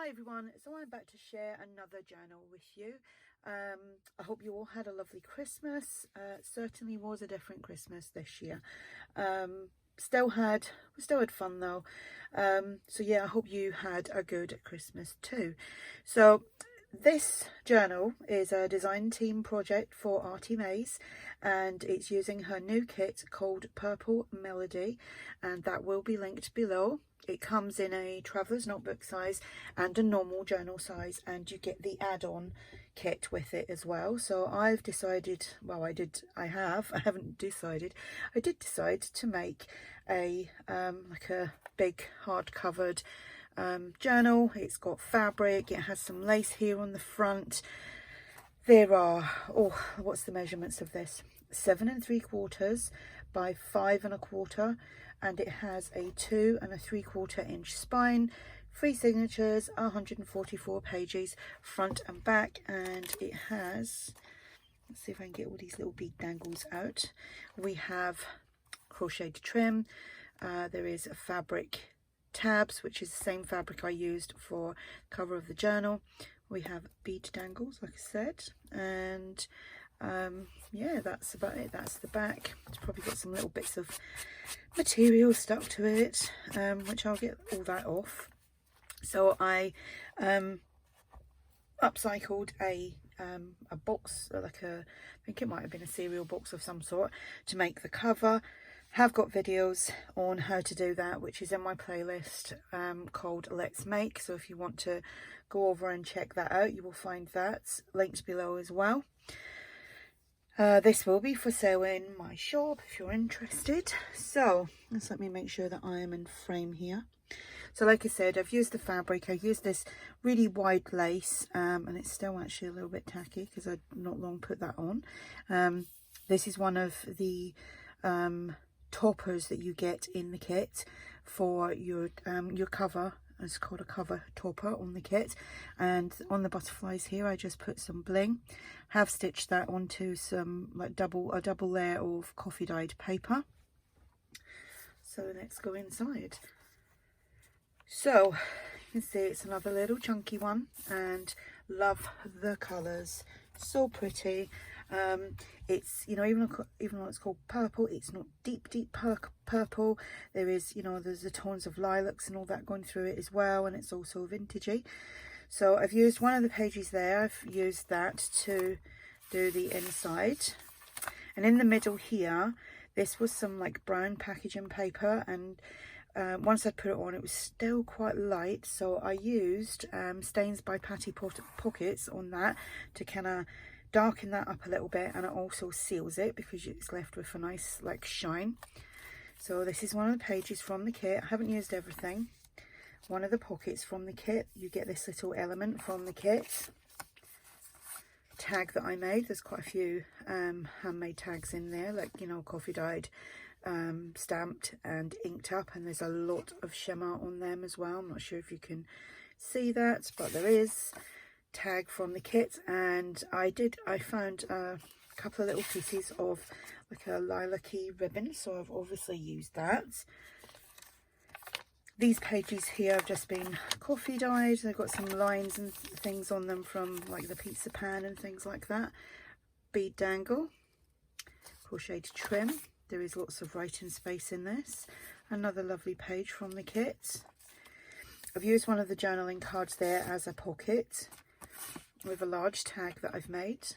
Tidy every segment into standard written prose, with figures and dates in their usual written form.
Hi everyone, so I'm about to share another journal with you. I hope you all had a lovely Christmas. Certainly was a different Christmas this year. We still had fun though. So yeah, I hope you had a good Christmas too. So this journal is a design team project for ARTYmaze, and it's using her new kit called Purple Melody, and that will be linked below. It comes in a traveler's notebook size and a normal journal size, and you get the add-on kit with it as well. So I've decided, well, I did decide to make a like a big hard covered journal. It's got fabric, it has some lace here on the front. There are, what's the measurements of this? 7 3/4 by 5 1/4, and it has a 2 3/4 inch spine, 3 signatures, 144 pages front and back, and it has, let's see if I can get all these little bead dangles out. We have crocheted trim, there is a fabric tabs, which is the same fabric I used for cover of the journal. We have bead dangles, like I said, and yeah, that's about it. That's the back. It's probably got some little bits of material stuck to it, which I'll get all that off. So I upcycled a box, like I think it might have been a cereal box of some sort, to make the cover. Have got videos on how to do that, which is in my playlist called Let's Make. So if you want to go over and check that out, you will find that linked below as well. This will be for sale in my shop if you're interested. So let's let me make sure that I am in frame here. So like I said, I've used the fabric. I used this really wide lace, and it's still actually a little bit tacky because I'd not long put that on. This is one of the toppers that you get in the kit for your cover. It's called a cover topper on the kit, and on the butterflies here I just put some bling. Have stitched that onto some like a double layer of coffee dyed paper. So let's go inside. So you can see it's another little chunky one, and love the colours, so pretty. It's, you know, even though it's called purple, it's not deep purple. There is, you know, there's the tones of lilacs and all that going through it as well, and it's also vintagey. So I've used one of the pages there. I've used that to do the inside, and in the middle here, this was some like brown packaging paper, and once I put it on, it was still quite light, so I used Stains by Patty Pockets on that to kind of darken that up a little bit, and it also seals it because it's left with a nice like shine. So this is one of the pages from the kit. I haven't used everything. One of the pockets from the kit, you get this little element from the kit. Tag that I made, there's quite a few handmade tags in there, like, you know, coffee dyed, stamped and inked up, and there's a lot of shimmer on them as well. I'm not sure if you can see that, but there is tag from the kit. And I found a couple of little pieces of like a lilac-y ribbon, so I've obviously used that. These pages here have just been coffee dyed. They've got some lines and things on them from like the pizza pan and things like that. Bead dangle, crocheted trim. There is lots of writing space in this. Another lovely page from the kit. I've used one of the journaling cards there as a pocket with a large tag that I've made.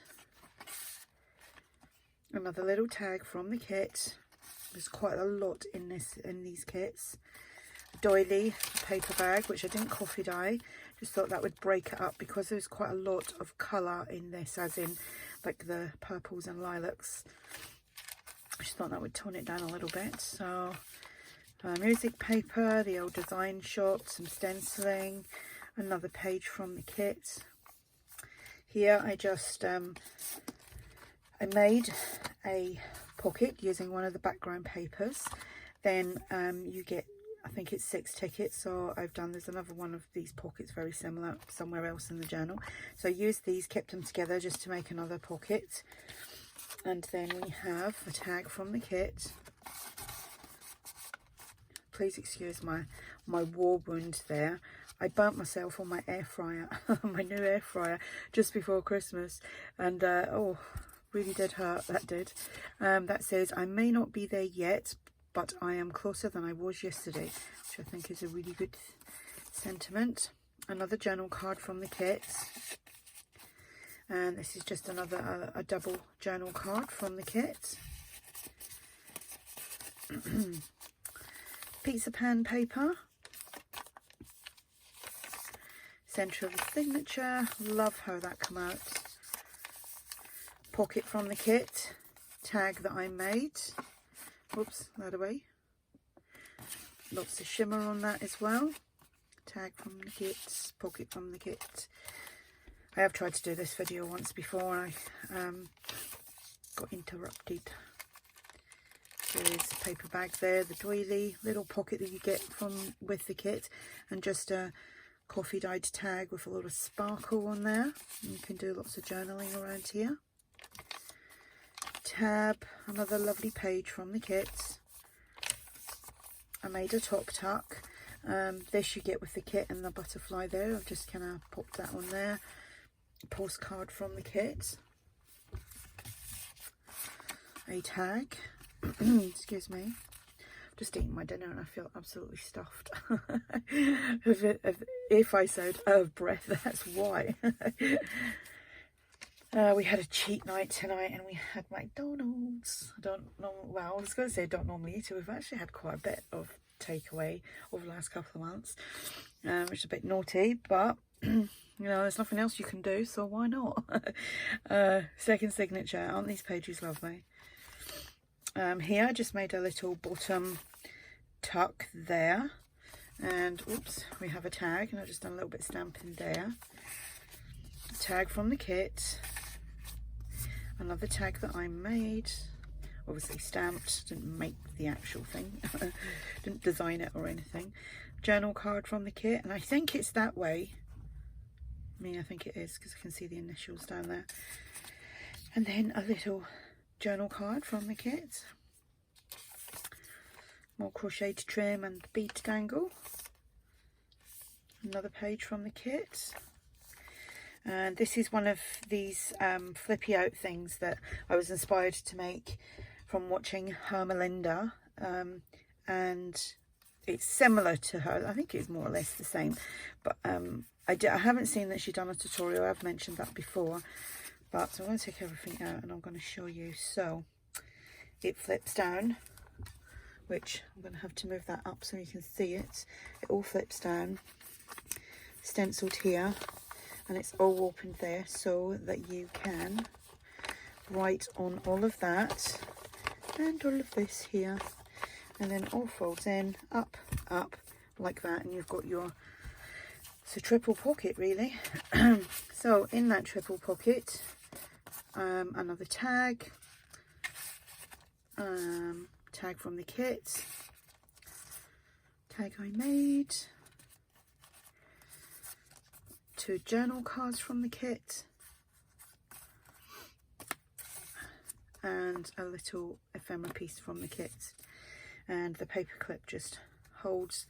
Another little tag from the kit. There's quite a lot in these kits. Doily paper bag, which I didn't coffee dye, just thought that would break it up because there's quite a lot of colour in this, as in like the purples and lilacs. I just thought that would tone it down a little bit. So music paper, the old design shop, some stenciling, another page from the kit. Here I just I made a pocket using one of the background papers. Then you get, I think it's 6 tickets, so there's another one of these pockets very similar somewhere else in the journal. So I used these, kept them together just to make another pocket. And then we have a tag from the kit. Please excuse my war wound there. I burnt myself on my air fryer, my new air fryer, just before Christmas, and oh, really did hurt, that did. That says, I may not be there yet, but I am closer than I was yesterday, which I think is a really good sentiment. Another journal card from the kit, and this is just another a double journal card from the kit. Pizza pan paper, centre of the signature, love how that come out. Pocket from the kit, tag that I made, whoops, that away. Lots of shimmer on that as well. Tag from the kit, pocket from the kit. I have tried to do this video once before and I got interrupted. There is a paper bag there, the doily, little pocket that you get from with the kit, and just a coffee dyed tag with a lot of sparkle on there. And you can do lots of journaling around here. Tab, another lovely page from the kit. I made a top tuck. This you get with the kit and the butterfly there. I've just kind of popped that on there. Postcard from the kit. A tag. Excuse me. I've just eaten my dinner and I feel absolutely stuffed. If I sound out of breath, that's why. We had a cheat night tonight and we had McDonald's. I don't know, well, I was going to say I don't normally eat it. We've actually had quite a bit of takeaway over the last couple of months, which is a bit naughty, but you know, there's nothing else you can do, so why not? Second signature. Aren't these pages lovely? Here I just made a little bottom tuck there, and oops, we have a tag, and I've just done a little bit of stamping there. Tag from the kit, another tag that I made, obviously stamped, didn't make the actual thing, didn't design it or anything. Journal card from the kit, and I think it's that way. I think it is because I can see the initials down there. And then a little journal card from the kit, more crocheted trim and bead dangle. Another page from the kit, and this is one of these flippy out things that I was inspired to make from watching her Melinda, and it's similar to her. I think it's more or less the same, but I haven't seen that she's done a tutorial. I've mentioned that before. But so I'm going to take everything out and I'm going to show you. So it flips down, which I'm going to have to move that up so you can see it. It all flips down, stenciled here, and it's all opened there so that you can write on all of that and all of this here, and then all folds in, up, like that, and you've got your, it's a triple pocket really. So in that triple pocket, another tag, tag from the kit, tag I made, 2 journal cards from the kit, and a little ephemera piece from the kit, and the paper clip just holds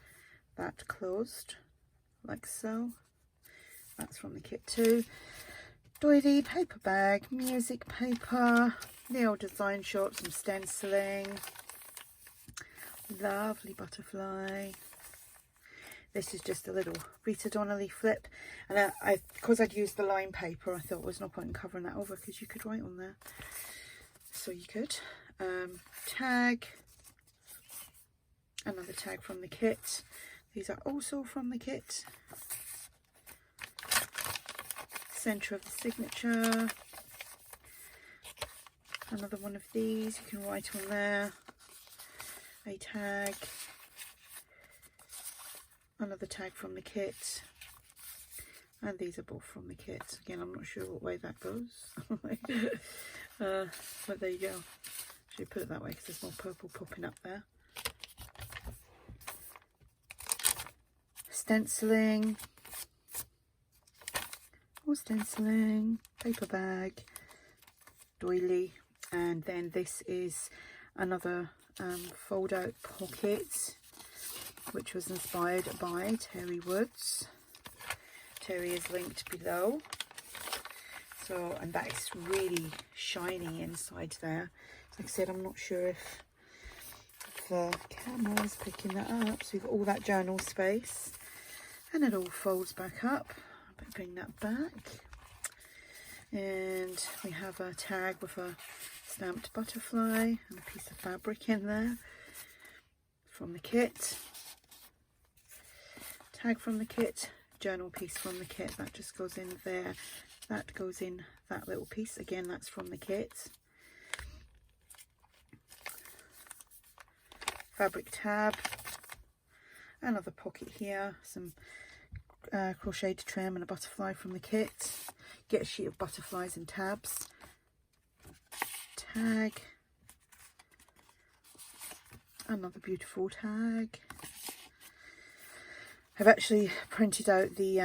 that closed like so. That's from the kit too. Doily, paper bag, music paper, the old design shop, some stenciling, lovely butterfly. This is just a little Rita Donnelly flip, and because I'd used the line paper, I thought there was no point in covering that over because you could write on there. So you could. Tag, another tag from the kit. These are also from the kit. Centre of the signature, another one of these, you can write on there. A tag, another tag from the kit, and these are both from the kit. Again, I'm not sure what way that goes. But there you go. Should put it that way because there's more purple popping up there. Stenciling, more stenciling, paper bag, doily, and then this is another fold out pocket which was inspired by Terri Woods. Terri is linked below. So, and that is really shiny inside there. Like I said, I'm not sure if the camera's picking that up. So you've got all that journal space, and it all folds back up. I'll bring that back, and we have a tag with a stamped butterfly and a piece of fabric in there from the kit. Tag from the kit, journal piece from the kit, that just goes in there. That goes in that little piece, again that's from the kit. Fabric tab, another pocket here, some crocheted trim and a butterfly from the kit. Get a sheet of butterflies and tabs. Tag, another beautiful tag. I've actually printed out the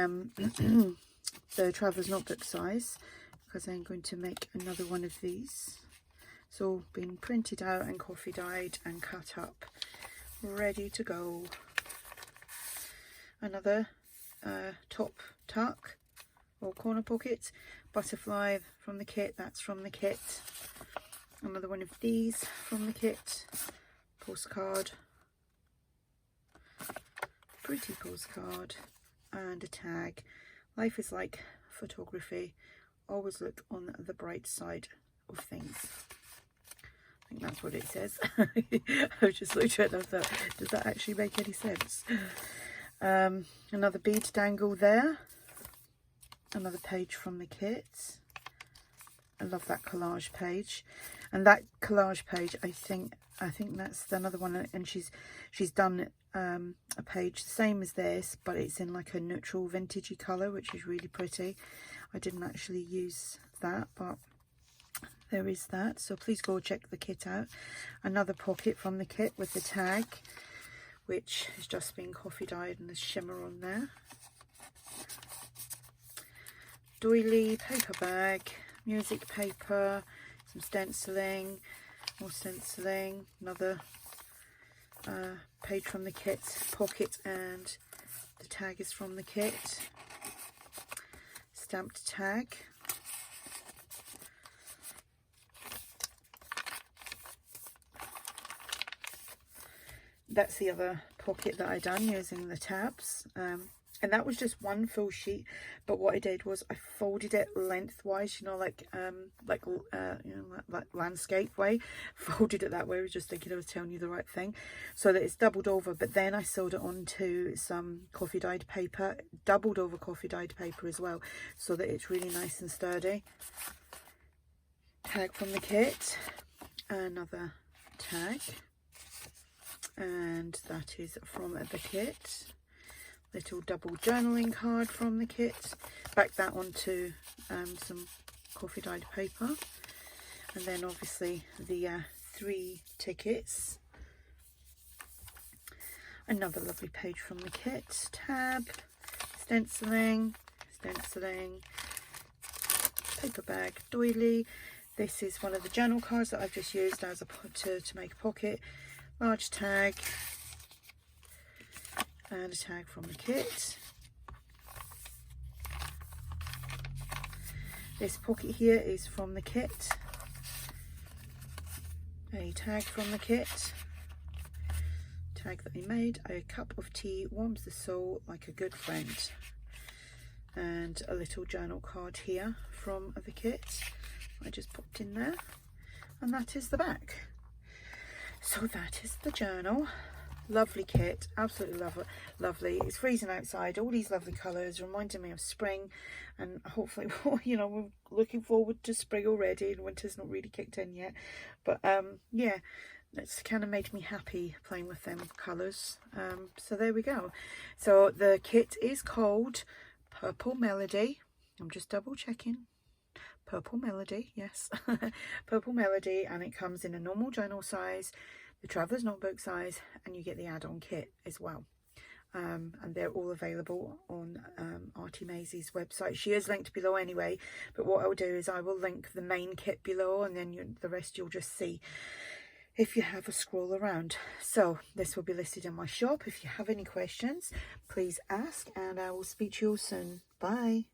the Traveller's Notebook size, because I'm going to make another one of these. It's all been printed out and coffee dyed and cut up, ready to go. Another top tuck or corner pocket, butterfly from the kit, that's from the kit. Another one of these from the kit, postcard, pretty postcard, and a tag. Life is like photography, always look on the bright side of things. I think that's what it says. I just looked at it and I thought, does that actually make any sense? Another bead dangle there, another page from the kit. I love that collage page, and that collage page, I think that's another one, and she's done a page the same as this, but it's in like a neutral vintagey colour, which is really pretty. I didn't actually use that, but there is that, so please go check the kit out. Another pocket from the kit with the tag, which has just been coffee dyed and there's shimmer on there. Doily paper bag, music paper, some stenciling, more stenciling, another page from the kit, pocket, and the tag is from the kit. Stamped tag. That's the other pocket that I done using the tabs, and that was just one full sheet, but what I did was I folded it lengthwise, you know, like landscape way. Folded it that way. I was just thinking I was telling you the right thing, so that it's doubled over, but then I sewed it onto some coffee dyed paper, doubled over coffee dyed paper as well, so that it's really nice and sturdy. Tag from the kit, another tag, and that is from the kit. Little double journaling card from the kit. Back that onto some coffee dyed paper, and then obviously the 3 tickets. Another lovely page from the kit. Tab, stenciling, paper bag, doily. This is one of the journal cards that I've just used as a to make a pocket. Large tag, and a tag from the kit. This pocket here is from the kit. A tag from the kit. Tag that we made. A cup of tea warms the soul like a good friend. And a little journal card here from the kit. I just popped in there. And that is the back. So that is the journal. Lovely kit, absolutely lovely. It's freezing outside, all these lovely colours reminding me of spring, and hopefully, you know, we're looking forward to spring already, and winter's not really kicked in yet, but yeah, it's kind of made me happy playing with them colours. So there we go. So the kit is called Purple Melody. I'm just double checking. Purple Melody, yes. Purple Melody, and it comes in a normal journal size, the Traveller's Notebook size, and you get the add-on kit as well. And they're all available on ARTYmaze's website. She is linked below anyway, but what I'll do is I will link the main kit below, and then the rest you'll just see if you have a scroll around. So this will be listed in my shop. If you have any questions, please ask, and I will speak to you all soon. Bye.